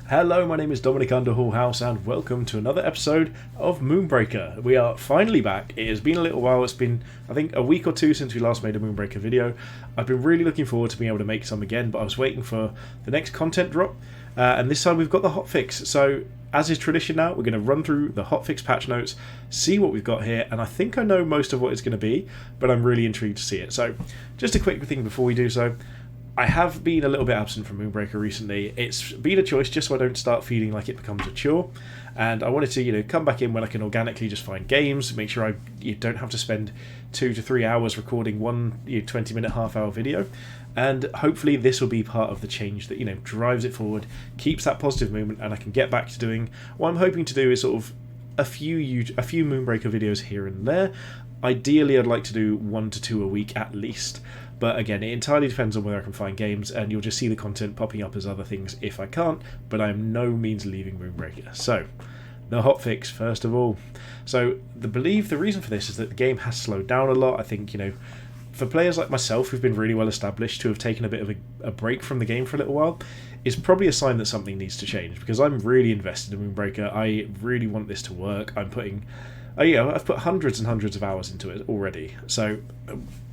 Hello, my name is Dominic Underhallhouse and welcome to another episode of Moonbreaker. We are finally back. It has been a little while. It's been, I think, a week or two since we last made a Moonbreaker video. I've been really looking forward to being able to make some again, but I was waiting for the next content drop, and this time we've got the hotfix. So, as is tradition now, we're going to run through the hotfix patch notes, see what we've got here, and I think I know most of what it's going to be, but I'm really intrigued to see it. So, just a quick thing before we do so. I have been a little bit absent from Moonbreaker recently. It's been a choice just so I don't start feeling like it becomes a chore. And I wanted to, come back in when I can organically just find games, make sure I don't have to spend 2 to 3 hours recording one 20-minute, half-hour video. And hopefully this will be part of the change that, drives it forward, keeps that positive movement, and I can get back to doing what I'm hoping to do is sort of a few Moonbreaker videos here and there. Ideally, I'd like to do 1 to 2 a week at least. But again, it entirely depends on whether I can find games, and you'll just see the content popping up as other things if I can't, but I am no means leaving Moonbreaker. So, the hotfix, first of all. So, the reason for this is that the game has slowed down a lot. I think, for players like myself who've been really well established, who have taken a bit of a break from the game for a little while, is probably a sign that something needs to change, because I'm really invested in Moonbreaker. I really want this to work. I've put hundreds and hundreds of hours into it already. So,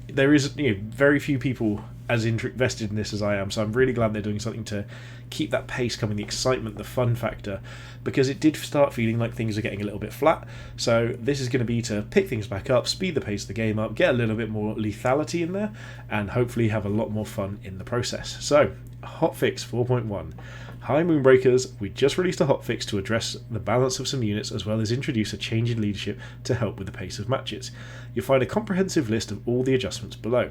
there is very few people as invested in this as I am, so I'm really glad they're doing something to keep that pace coming, the excitement, the fun factor, because it did start feeling like things are getting a little bit flat. So this is going to be to pick things back up, speed the pace of the game up, get a little bit more lethality in there, and hopefully have a lot more fun in the process. So, hotfix 4.1. Hi Moonbreakers, we just released a hotfix to address the balance of some units as well as introduce a change in leadership to help with the pace of matches. You'll find a comprehensive list of all the adjustments below.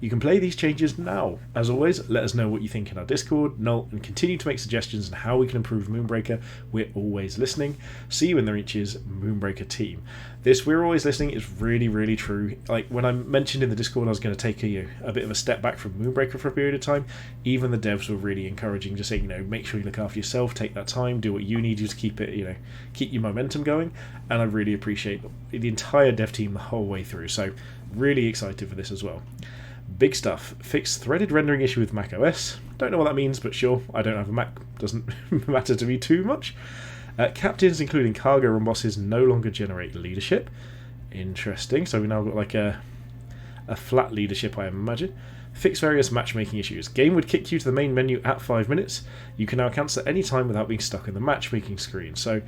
You can play these changes now. As always, let us know what you think in our Discord, Null, and continue to make suggestions on how we can improve Moonbreaker. We're always listening. See you in the reaches, Moonbreaker team. This "we're always listening" is really, really true. Like, when I mentioned in the Discord I was going to take a bit of a step back from Moonbreaker for a period of time, even the devs were really encouraging, just saying, make sure you look after yourself, take that time, do what you need to keep it, keep your momentum going. And I really appreciate the entire dev team the whole way through. So, really excited for this as well. Big stuff. Fixed threaded rendering issue with macOS. Don't know what that means, but sure, I don't have a Mac. Doesn't matter to me too much. Captains, including cargo and bosses, no longer generate leadership. Interesting. So we now got like a flat leadership, I imagine. Fix various matchmaking issues. Game would kick you to the main menu at 5 minutes. You can now cancel at any time without being stuck in the matchmaking screen. So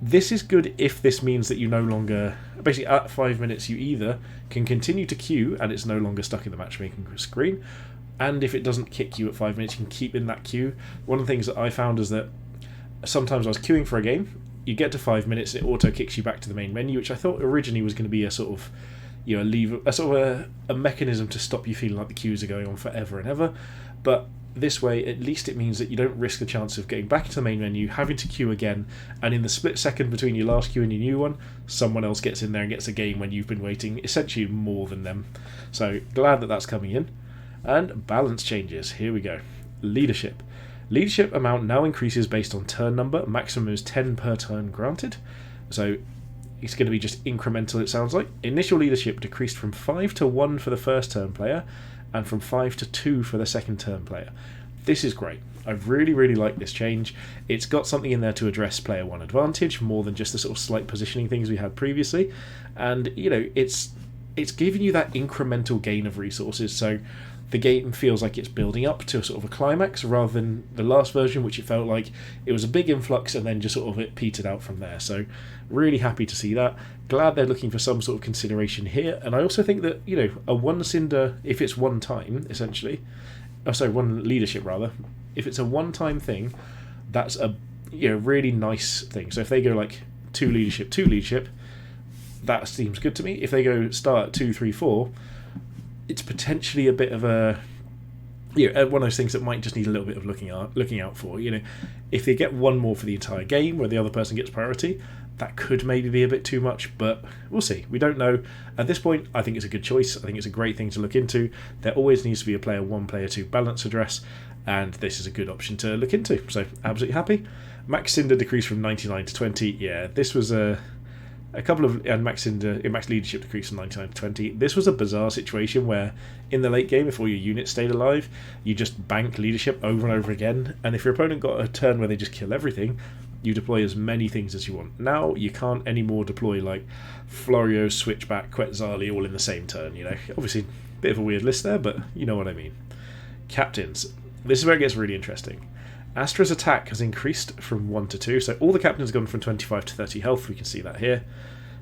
this is good if this means that you no longer... Basically, at 5 minutes, you either can continue to queue and it's no longer stuck in the matchmaking screen, and if it doesn't kick you at 5 minutes, you can keep in that queue. One of the things that I found is that sometimes I was queuing for a game, you get to 5 minutes, it auto kicks you back to the main menu, which I thought originally was going to be a sort of... a mechanism to stop you feeling like the queues are going on forever and ever, but this way, at least it means that you don't risk the chance of getting back to the main menu, having to queue again, and in the split second between your last queue and your new one, someone else gets in there and gets a game when you've been waiting essentially more than them. So, glad that that's coming in. And balance changes. Here we go. Leadership. Leadership amount now increases based on turn number. Maximum is 10 per turn granted. So, it's going to be just incremental, it sounds like. Initial leadership decreased from 5 to 1 for the first turn player, and from 5 to 2 for the second turn player. This is great. I really, really like this change. It's got something in there to address player one advantage, more than just the sort of slight positioning things we had previously. And, it's giving you that incremental gain of resources, so the game feels like it's building up to sort of a climax, rather than the last version, which it felt like it was a big influx and then just sort of it petered out from there. So really happy to see that. Glad they're looking for some sort of consideration here. And I also think that, a one cinder, if it's one time, essentially, one leadership rather, if it's a one-time thing, that's a really nice thing. So if they go like 2 leadership, that seems good to me. If they go start 2, 3, 4, it's potentially a bit of a one of those things that might just need a little bit of looking out for. If they get one more for the entire game where the other person gets priority, that could maybe be a bit too much, but we'll see. We don't know. At this point, I think it's a good choice. I think it's a great thing to look into. There always needs to be a player 1, player 2 balance address, and this is a good option to look into. So, absolutely happy. Max Cinder decreased from 99 to 20. Yeah, this was A couple of and max leadership decreased from 99 to 20. This was a bizarre situation where in the late game, if all your units stayed alive, you just bank leadership over and over again, and if your opponent got a turn where they just kill everything, you deploy as many things as you want. Now you can't anymore deploy like Florio, Switchback, Quetzali all in the same turn. Obviously a bit of a weird list there, but you know what I mean. Captains. This is where it gets really interesting. Astra's attack has increased from 1 to 2, so all the captains have gone from 25 to 30 health, we can see that here.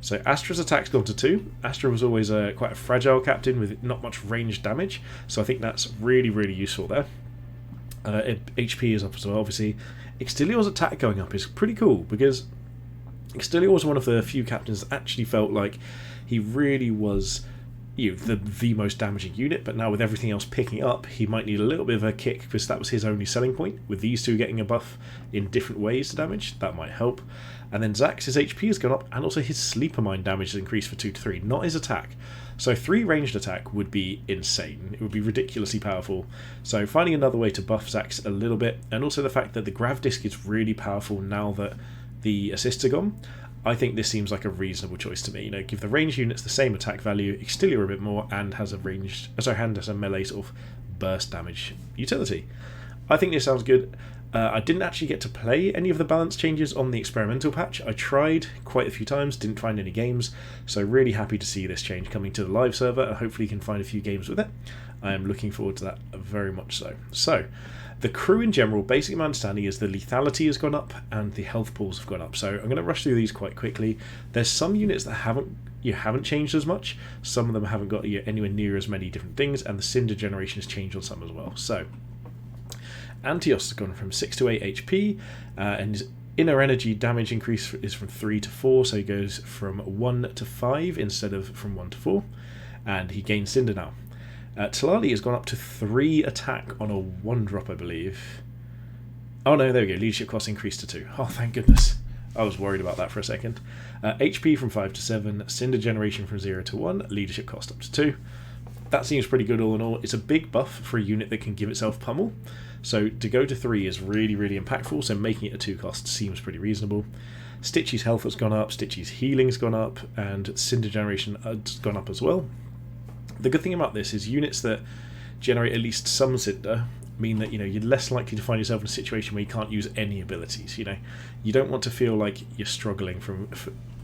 So Astra's attack's gone to 2. Astra was always quite a fragile captain with not much ranged damage, so I think that's really, really useful there. HP is up as well, obviously. Extilior's attack going up is pretty cool, because Extilior was one of the few captains that actually felt like he really was the most damaging unit, but now with everything else picking up, he might need a little bit of a kick because that was his only selling point. With these two getting a buff in different ways to damage, that might help. And then Zax's HP has gone up, and also his Sleeper Mine damage has increased for 2 to 3, not his attack. So 3 ranged attack would be insane. It would be ridiculously powerful. So finding another way to buff Zax a little bit, and also the fact that the Grav Disc is really powerful now that the assists are gone, I think this seems like a reasonable choice to me. Give the ranged units the same attack value, Extilior a bit more, and has a melee sort of burst damage utility. I think this sounds good. I didn't actually get to play any of the balance changes on the experimental patch. I tried quite a few times, didn't find any games, so really happy to see this change coming to the live server, and hopefully you can find a few games with it. I am looking forward to that very much so. So, the crew in general, basically my understanding is the lethality has gone up and the health pools have gone up. So I'm going to rush through these quite quickly. There's some units that haven't changed as much. Some of them haven't got anywhere near as many different things, and the Cinder generation has changed on some as well. So Antios has gone from 6 to 8 HP, and his inner energy damage increase is from 3 to 4, so he goes from 1 to 5 instead of from 1 to 4, and he gains Cinder now. Lethality has gone up to 3 attack on a 1-drop, I believe. Oh no, there we go. Leadership cost increased to 2. Oh, thank goodness. I was worried about that for a second. HP from 5 to 7. Cinder generation from 0 to 1. Leadership cost up to 2. That seems pretty good all in all. It's a big buff for a unit that can give itself pummel. So to go to 3 is really, really impactful. So making it a 2 cost seems pretty reasonable. Stitchy's health has gone up. Stitchy's healing's gone up. And Cinder generation has gone up as well. The good thing about this is units that generate at least some Cinder mean that you're less likely to find yourself in a situation where you can't use any abilities. You don't want to feel like you're struggling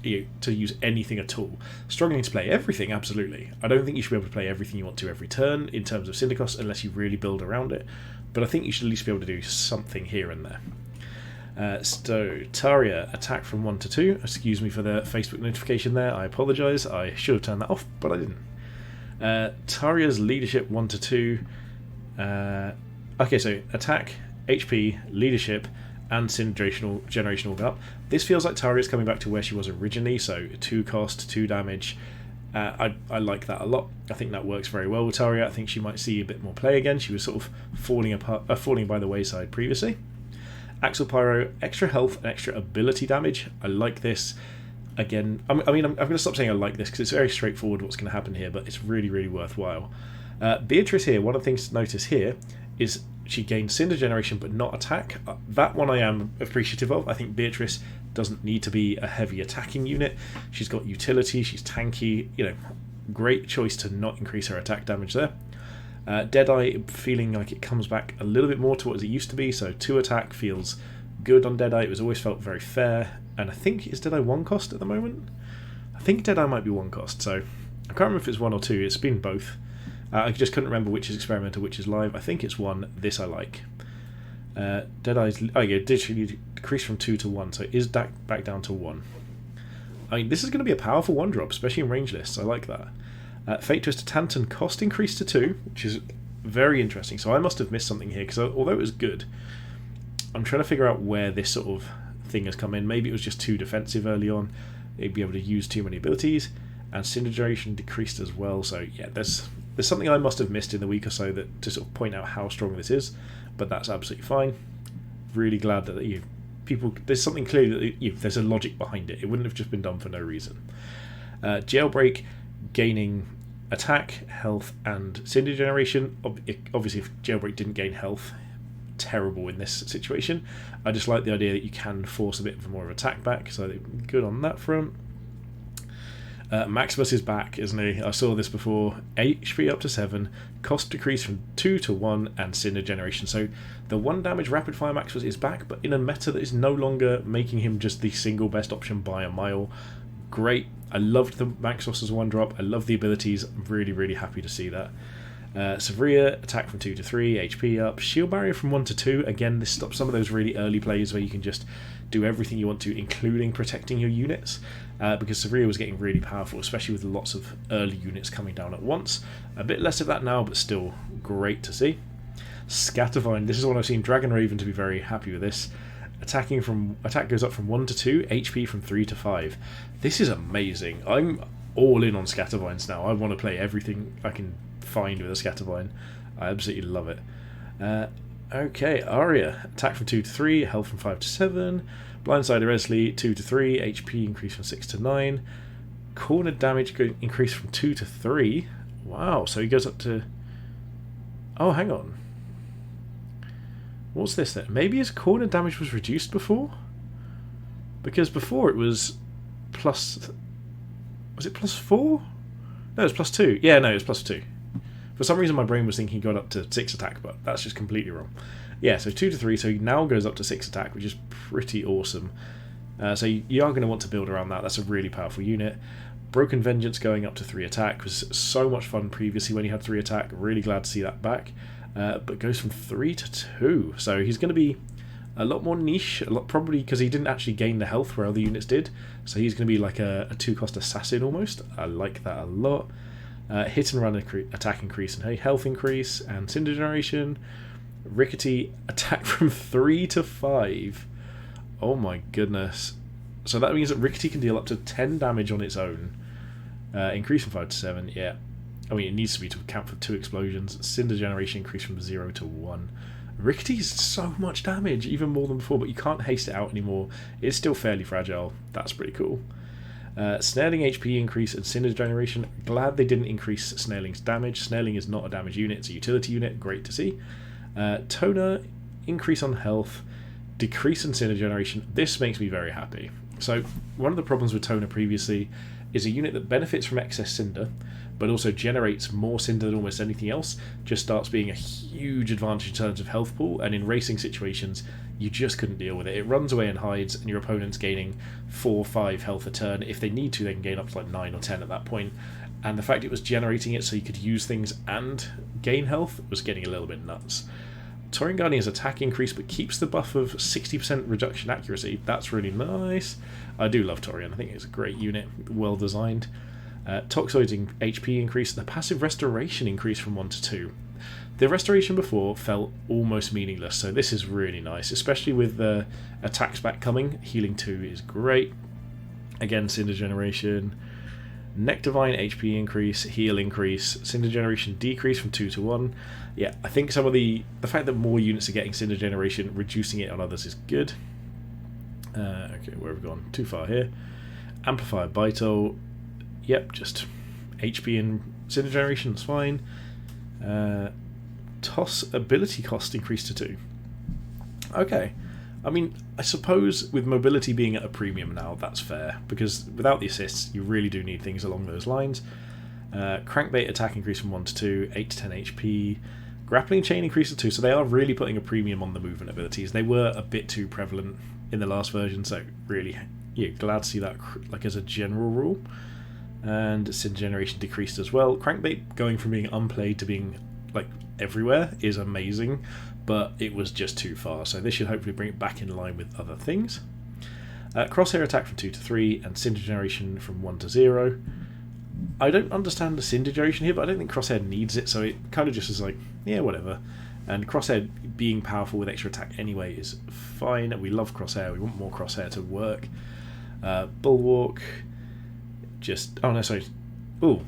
to use anything at all. Struggling to play everything, absolutely. I don't think you should be able to play everything you want to every turn in terms of Cinder cost unless you really build around it, but I think you should at least be able to do something here and there. So Taria, attack from 1 to 2. Excuse me for the Facebook notification there, I apologise. I should have turned that off, but I didn't. Taria's leadership 1 to 2. Okay, so attack, HP, leadership, and Cinder generation all go up. This feels like Taria's coming back to where she was originally, so 2 cost, 2 damage. I like that a lot. I think that works very well with Taria. I think she might see a bit more play again. She was sort of falling by the wayside previously. Axel Pyro, extra health and extra ability damage. I like this. Again, I'm going to stop saying I like this because it's very straightforward what's going to happen here, but it's really, really worthwhile. Beatrice here, one of the things to notice here is she gains Cinder generation but not attack. That one I am appreciative of. I think Beatrice doesn't need to be a heavy attacking unit. She's got utility, she's tanky, great choice to not increase her attack damage there. Deadeye, feeling like it comes back a little bit more to what it used to be, so 2 attack feels good on Deadeye. It was always felt very fair, and I think, is Deadeye 1 cost at the moment? I think Deadeye might be 1 cost, so I can't remember if it's 1 or 2. It's been both. I just couldn't remember which is experimental, which is live. I think it's 1. This I like. Deadeye's digitally decreased from 2 to 1, so it is back down to 1. I mean, this is going to be a powerful 1-drop, especially in range lists. I like that. Fate Twister Tantan cost increased to 2, which is very interesting. So I must have missed something here, because although it was good, I'm trying to figure out where this sort of thing has come in. Maybe it was just too defensive early on. It'd be able to use too many abilities, and Cinder generation decreased as well. So yeah, there's something I must have missed in the week or so that to sort of point out how strong this is, but that's absolutely fine. Really glad that there's something clear that there's a logic behind it. It wouldn't have just been done for no reason. Jailbreak gaining attack, health, and Cinder generation. Obviously, if Jailbreak didn't gain health, terrible in this situation. I just like the idea that you can force a bit more of attack back, so good on that front. Maximus is back, isn't he? I saw this before. HP up to 7, cost decrease from 2 to 1, and Cinder Generation. So the 1 damage rapid fire Maximus is back, but in a meta that is no longer making him just the single best option by a mile. Great. I loved the Maximus as a 1-drop. I love the abilities. I'm really, really happy to see that. Sevria, attack from 2 to 3, HP up. Shield barrier from 1 to 2. Again, this stops some of those really early plays where you can just do everything you want to, including protecting your units. Because Sevria was getting really powerful, especially with lots of early units coming down at once. A bit less of that now, but still great to see. Scattervine, this is one I've seen Dragon Raven to be very happy with this. Attack goes up from 1 to 2, HP from 3 to 5. This is amazing. I'm all in on Scattervines now. I want to play everything I can find with a Scattervine. I absolutely love it. Okay, Arya, attack from 2 to 3, health from 5 to 7. Blindsider Esley, 2 to 3, HP increase from 6 to 9. Corner damage increase from 2 to 3. Wow, so he goes up to... Oh, hang on. What's this then? Maybe his corner damage was reduced before? Because before it was plus... Was it plus 4? No, it was plus 2. Yeah, no, it was plus 2. For some reason my brain was thinking he got up to 6 attack, but that's just completely wrong. Yeah, so 2 to 3, so he now goes up to 6 attack, which is pretty awesome. So you are going to want to build around that. That's a really powerful unit. Broken Vengeance going up to 3 attack was so much fun previously when he had 3 attack. Really glad to see that back. But goes from 3 to 2. So he's going to be a lot more niche, probably because he didn't actually gain the health where other units did. So he's going to be like a 2-cost assassin almost. I like that a lot. Hit and run attack increase and health increase, and Cinder Generation. Rickety, attack from 3 to 5. Oh my goodness. So that means that Rickety can deal up to 10 damage on its own. Increase from 5 to 7, yeah. I mean, it needs to be to account for 2 explosions. Cinder Generation increase from 0 to 1. Rickety is so much damage, even more than before, but you can't haste it out anymore. It's still fairly fragile. That's pretty cool. Snarling HP increase and Cinder Generation. Glad they didn't increase Snarling's damage. Snarling is not a damage unit, it's a utility unit. Great to see. Toner, increase on health, decrease in Cinder Generation. This makes me very happy. So, one of the problems with Toner previously is a unit that benefits from excess Cinder, but also generates more Cinder than almost anything else, just starts being a huge advantage in terms of health pool, and in racing situations, you just couldn't deal with it. It runs away and hides, and your opponent's gaining 4 or 5 health a turn. If they need to, they can gain up to like 9 or 10 at that point. And the fact it was generating it so you could use things and gain health was getting a little bit nuts. Taurian Guardian's attack increase, but keeps the buff of 60% reduction accuracy. That's really nice. I do love Taurian. I think it's a great unit, well designed. Toxoid's HP increase, the passive restoration increase from 1 to 2. The restoration before felt almost meaningless, so this is really nice, especially with the attacks back coming. Healing 2 is great. Again, Cinder Generation. Nectarvine HP increase, heal increase, Cinder Generation decrease from 2 to 1. Yeah, I think some of the fact that more units are getting Cinder Generation, reducing it on others is good. Okay, where have we gone? Too far here. Amplifier Vital. Yep, just HP and Cinder Generation is fine. Toss ability cost increased to 2. Okay. I mean, I suppose with mobility being at a premium now, that's fair, because without the assists, you really do need things along those lines. Crankbait attack increase from 1 to 2, 8 to 10 HP. Grappling chain increase to 2, so they are really putting a premium on the movement abilities. They were a bit too prevalent in the last version, so really, yeah, glad to see that like as a general rule. And Cinder Generation decreased as well. Crankbait going from being unplayed to being like everywhere is amazing, but it was just too far, so this should hopefully bring it back in line with other things. Crosshair attack from 2 to 3, and Cinder Generation from 1 to 0. I don't understand the Cinder Generation here, but I don't think Crosshair needs it, so it kind of just is like, yeah, whatever. And Crosshair being powerful with extra attack anyway is fine. We love Crosshair, we want more Crosshair to work. Bulwark, just... oh no, sorry. Ooh.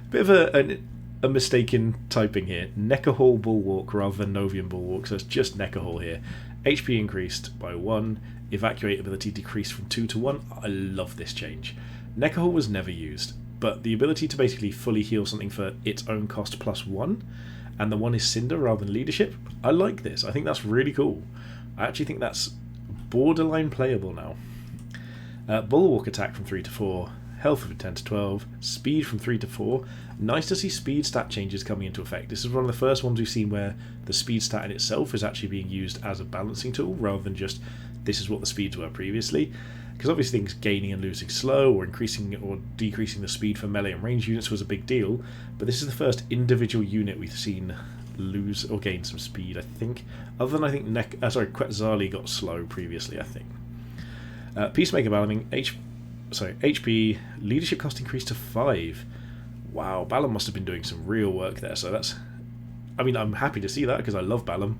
Bit of a mistaken typing here. Neckarhall Bulwark rather than Novian Bulwark, so it's just Neckarhall here. HP increased by 1, evacuate ability decreased from 2 to 1. I love this change. Neckarhall was never used, but the ability to basically fully heal something for its own cost plus 1, and the 1 is Cinder rather than Leadership, I like this. I think that's really cool. I actually think that's borderline playable now. Bulwark attack from 3 to 4, health from 10 to 12, speed from 3 to 4. Nice to see speed stat changes coming into effect. This is one of the first ones we've seen where the speed stat in itself is actually being used as a balancing tool rather than just this is what the speeds were previously. Because obviously things gaining and losing slow or increasing or decreasing the speed for melee and range units was a big deal, but this is the first individual unit we've seen lose or gain some speed, I think. Other than I think Quetzali got slow previously, I think. Peacemaker Balaming, HP, leadership cost increased to 5. Wow, Balam must have been doing some real work there, so that's... I mean, I'm happy to see that because I love Balam,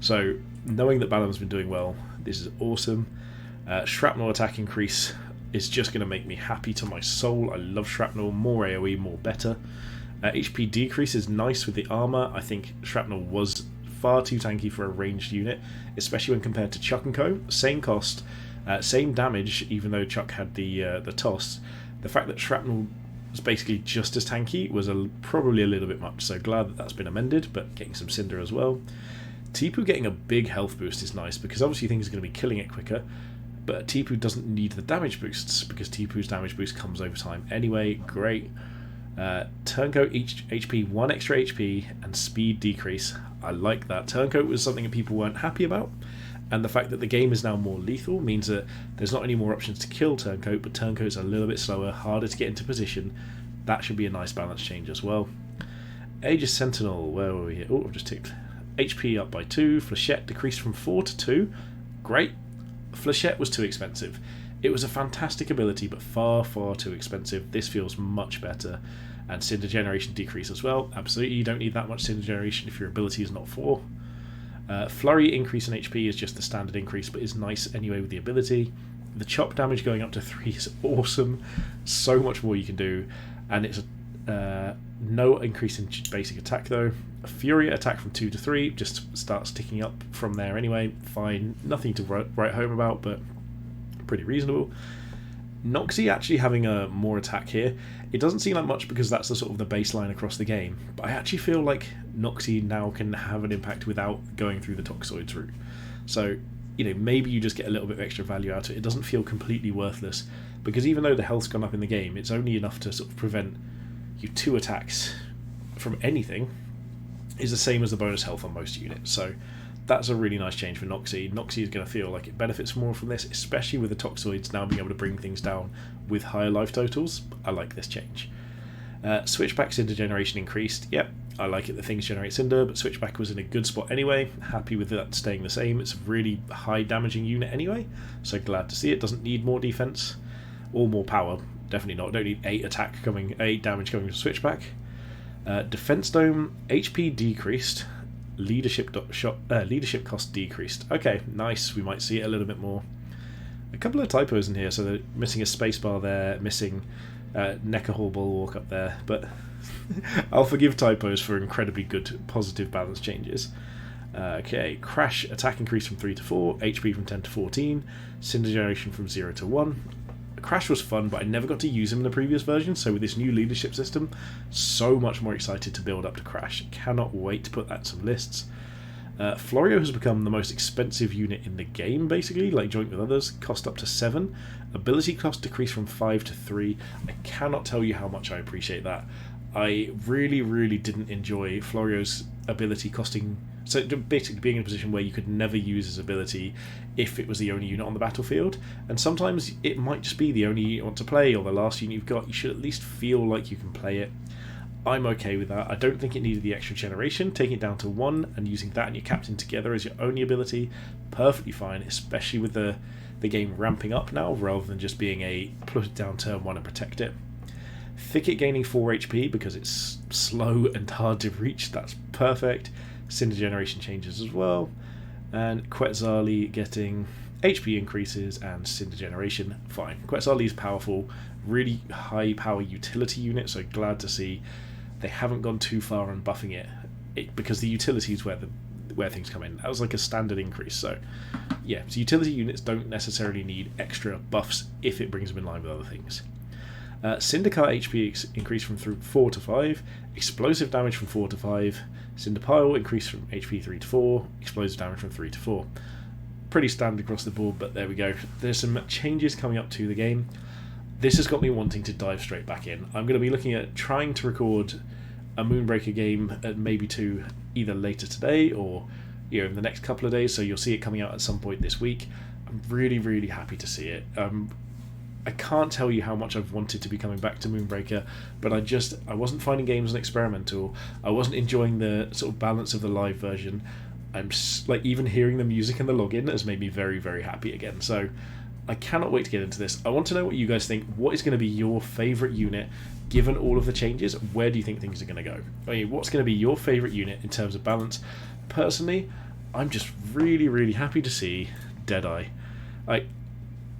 so knowing that Balam's been doing well, this is awesome. Shrapnel attack increase is just going to make me happy to my soul. I love Shrapnel, more AoE, more better. HP decrease is nice with the armour. I think Shrapnel was far too tanky for a ranged unit, especially when compared to Chuck & Co. Same cost, same damage, even though Chuck had the toss. The fact that Shrapnel was basically just as tanky was probably a little bit much, so glad that that's been amended, but getting some Cinder as well. Tipu getting a big health boost is nice, because obviously things are going to be killing it quicker, but Tipu doesn't need the damage boosts, because Tipu's damage boost comes over time anyway. Great. Turncoat each HP 1 extra HP and speed decrease. I like that. Turncoat was something that people weren't happy about, and the fact that the game is now more lethal means that there's not any more options to kill Turncoat, but Turncoat's a little bit slower, harder to get into position. That should be a nice balance change as well. Aegis Sentinel, where were we here? Oh, I've just ticked. HP up by 2, Flechette decreased from 4 to 2. Great. Flechette was too expensive. It was a fantastic ability, but far, far too expensive. This feels much better. And Cinder Generation decrease as well. Absolutely, you don't need that much Cinder Generation if your ability is not 4. Flurry increase in HP is just the standard increase, but is nice anyway with the ability. The chop damage going up to 3 is awesome. So much more you can do. And it's no increase in basic attack though. A Fury attack from 2 to 3 just starts ticking up from there anyway. Fine, nothing to write home about, but pretty reasonable. Noxie actually having a more attack here. It doesn't seem like much because that's the sort of the baseline across the game, but I actually feel like Noxie now can have an impact without going through the Toxoids route. So, you know, maybe you just get a little bit of extra value out of it. It doesn't feel completely worthless, because even though the health's gone up in the game, it's only enough to sort of prevent you 2 attacks from anything, is the same as the bonus health on most units. So that's a really nice change for Noxie. Noxie is going to feel like it benefits more from this, especially with the Toxoids now being able to bring things down with higher life totals. I like this change. Switchback Cinder Generation increased. Yep, I like it that things generate Cinder, but Switchback was in a good spot anyway. Happy with that staying the same. It's a really high damaging unit anyway, so glad to see it. Doesn't need more defense or more power. Definitely not. Don't need 8 damage coming from Switchback. Defense Dome, HP decreased. Leadership cost decreased. Okay, nice. We might see it a little bit more. A couple of typos in here, so they're missing a spacebar there, missing Neckerhall Bulwark up there, but I'll forgive typos for incredibly good positive balance changes. Okay, Crash attack increase from 3 to 4, HP from 10 to 14, Cinder Generation from 0 to 1. Crash was fun, but I never got to use him in the previous version, so with this new leadership system, so much more excited to build up to Crash. Cannot wait to put that in some lists. Florio has become the most expensive unit in the game, basically, like joint with others, cost up to 7. Ability cost decreased from 5 to 3. I cannot tell you how much I appreciate that. I really, really didn't enjoy Florio's ability costing... So basically being in a position where you could never use his ability if it was the only unit on the battlefield. And sometimes it might just be the only unit you want to play or the last unit you've got. You should at least feel like you can play it. I'm okay with that. I don't think it needed the extra generation. Taking it down to 1 and using that and your captain together as your only ability, perfectly fine, especially with the game ramping up now rather than just being a put it down turn 1 and protect it. Thicket gaining 4 HP because it's slow and hard to reach. That's perfect. Cinder Generation changes as well. And Quetzali getting HP increases and Cinder Generation. Fine. Quetzali is powerful. Really high power utility unit, so glad to see they haven't gone too far on buffing it because the utility is where things come in. That was like a standard increase. So yeah, so utility units don't necessarily need extra buffs if it brings them in line with other things. Cindercar HP increased from 4 to 5, explosive damage from 4 to 5, Cinder Pile increased from HP 3 to 4, explosive damage from 3 to 4. pretty standard across the board, but there we go. There's some changes coming up to the game. This has got me wanting to dive straight back in. I'm going to be looking at trying to record a Moonbreaker game at maybe 2 either later today or in the next couple of days, so you'll see it coming out at some point this week. I'm really, really happy to see it. I can't tell you how much I've wanted to be coming back to Moonbreaker, but I wasn't finding games on experimental. I wasn't enjoying the sort of balance of the live version. I'm like, even hearing the music and the login has made me very, very happy again. So I cannot wait to get into this. I want to know what you guys think. What is going to be your favourite unit given all of the changes? Where do you think things are going to go? I mean, what's going to be your favourite unit in terms of balance? Personally, I'm just really, really happy to see Deadeye.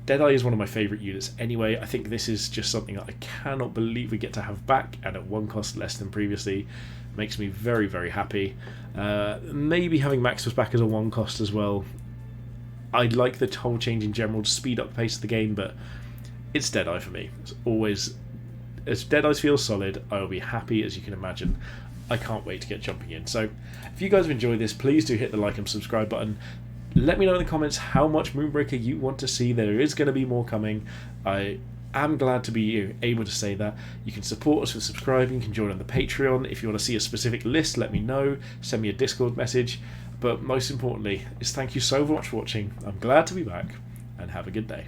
Deadeye is one of my favourite units anyway. I think this is just something that I cannot believe we get to have back, and at 1 cost less than previously. Makes me very, very happy. Maybe having Maximus back as a 1 cost as well. I'd like the whole change in general to speed up the pace of the game, but it's Deadeye for me. It's always, as Deadeye feels solid, I will be happy, as you can imagine. I can't wait to get jumping in. So if you guys have enjoyed this, please do hit the like and subscribe button. Let me know in the comments how much Moonbreaker you want to see. There is going to be more coming. I am glad to be able to say that. You can support us with subscribing. You can join on the Patreon. If you want to see a specific list, let me know. Send me a Discord message. But most importantly is thank you so much for watching. I'm glad to be back, and have a good day.